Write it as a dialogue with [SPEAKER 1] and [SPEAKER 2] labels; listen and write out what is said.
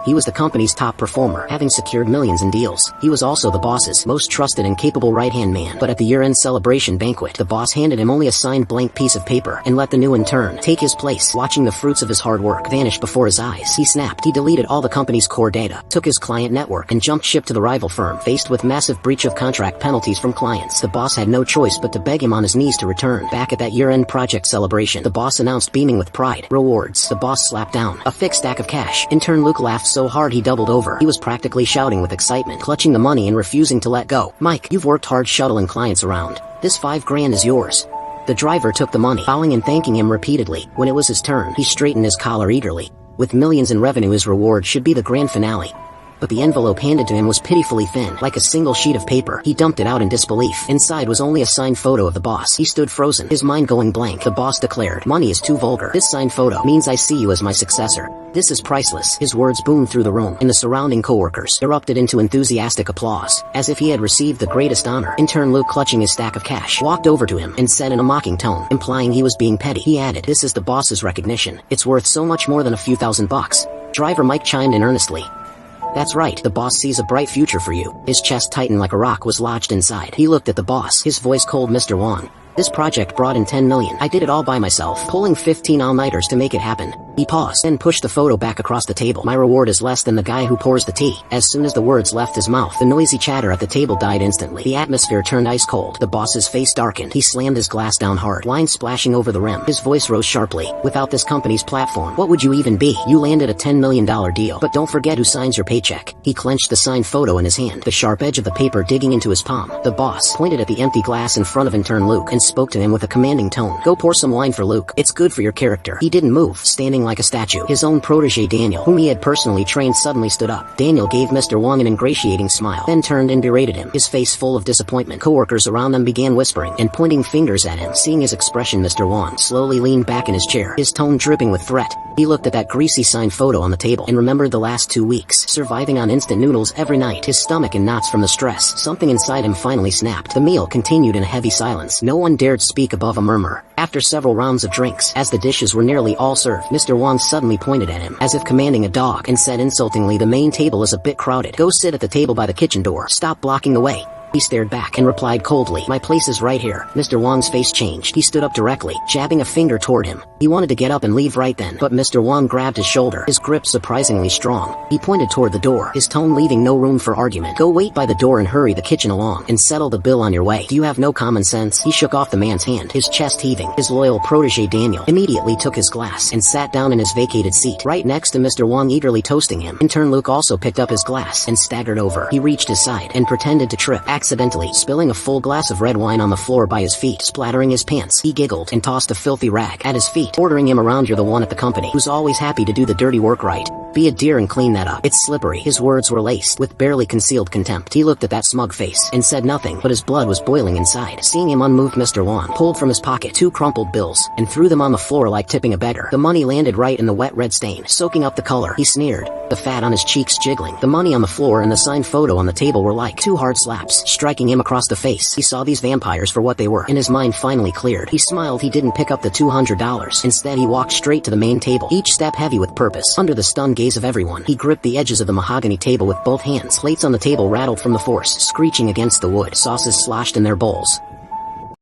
[SPEAKER 1] He was the company's top performer, having secured millions in deals. He was also the boss's most trusted and capable right-hand man. But at the year-end celebration banquet, the boss handed him only a signed blank piece of paper and let the new intern take his place. Watching the fruits of his hard work vanish before his eyes, he snapped. He deleted all the company's core data, took his client network, and jumped ship to the rival firm. Faced with massive breach of contract penalties from clients, the boss had no choice but to beg him on his knees to return. Back at that year-end project celebration, the boss announced, beaming with pride, "Rewards." The boss slapped down a thick stack of cash. Intern Luke laughed so hard he doubled over. He was practically shouting with excitement, clutching the money and refusing to let go. "Mike, you've worked hard shuttling clients around. This $5,000 is yours." The driver took the money, bowing and thanking him repeatedly. When it was his turn, he straightened his collar eagerly. With millions in revenue, his reward should be the grand finale. But the envelope handed to him was pitifully thin, like a single sheet of paper. He dumped it out in disbelief. Inside was only a signed photo of the boss. He stood frozen, his mind going blank. The boss declared, "Money is too vulgar. This signed photo means I see you as my successor. This is priceless." His words boomed through the room, and the surrounding coworkers erupted into enthusiastic applause, as if he had received the greatest honor. Intern Luke, clutching his stack of cash, walked over to him and said in a mocking tone, implying he was being petty, he added, "This is the boss's recognition. It's worth so much more than a few $1,000s. Driver Mike chimed in earnestly. "That's right, the boss sees a bright future for you." His chest tightened like a rock was lodged inside. He looked at the boss, his voice cold. "Mr. Wong, this project brought in 10 million. I did it all by myself, pulling 15 all-nighters to make it happen." He paused, then pushed the photo back across the table. "My reward is less than the guy who pours the tea." As soon as the words left his mouth, the noisy chatter at the table died instantly. The atmosphere turned ice cold. The boss's face darkened. He slammed his glass down hard, wine splashing over the rim. His voice rose sharply. "Without this company's platform, what would you even be? You landed a $10 million deal, but don't forget who signs your paycheck." He clenched the signed photo in his hand, the sharp edge of the paper digging into his palm. The boss pointed at the empty glass in front of intern Luke and spoke to him with a commanding tone. "Go pour some wine for Luke. It's good for your character." He didn't move, standing like a statue. His own protege Daniel, whom he had personally trained, suddenly stood up. Daniel gave Mr. Wong an ingratiating smile, then turned and berated him, his face full of disappointment. Coworkers around them began whispering and pointing fingers at him. Seeing his expression, Mr. Wong slowly leaned back in his chair, his tone dripping with threat. He looked at that greasy signed photo on the table and remembered the last 2 weeks, surviving on instant noodles every night, his stomach in knots from the stress. Something inside him finally snapped. The meal continued in a heavy silence. No one dared speak above a murmur. After several rounds of drinks, as the dishes were nearly all served, Mr. Wong suddenly pointed at him, as if commanding a dog, and said insultingly, "The main table is a bit crowded. Go sit at the table by the kitchen door. Stop blocking the way." He stared back and replied coldly, "My place is right here." Mr. Wong's face changed. He stood up directly, jabbing a finger toward him. He wanted to get up and leave right then, but Mr. Wong grabbed his shoulder, his grip surprisingly strong. He pointed toward the door, his tone leaving no room for argument. "Go wait by the door and hurry the kitchen along, and settle the bill on your way. Do you have no common sense?" He shook off the man's hand, his chest heaving. His loyal protege Daniel immediately took his glass and sat down in his vacated seat, right next to Mr. Wong, eagerly toasting him. Intern Luke also picked up his glass and staggered over. He reached his side and pretended to trip, accidentally spilling a full glass of red wine on the floor by his feet, splattering his pants. He giggled and tossed a filthy rag at his feet, ordering him around. "You're the one at the company who's always happy to do the dirty work, right? Be a dear and clean that up. It's slippery." His words were laced with barely concealed contempt. He looked at that smug face and said nothing, but his blood was boiling inside. Seeing him unmoved, Mr. Wong pulled from his pocket 2 crumpled bills and threw them on the floor like tipping a beggar. The money landed right in the wet red stain, soaking up the color. He sneered, the fat on his cheeks jiggling. The money on the floor and the signed photo on the table were like 2 hard slaps, striking him across the face. He saw these vampires for what they were, and his mind finally cleared. He smiled. He didn't pick up the $200. Instead, he walked straight to the main table, each step heavy with purpose. Under the stunned gaze of everyone, he gripped the edges of the mahogany table with both hands. Plates on the table rattled from the force, screeching against the wood. Sauces sloshed in their bowls.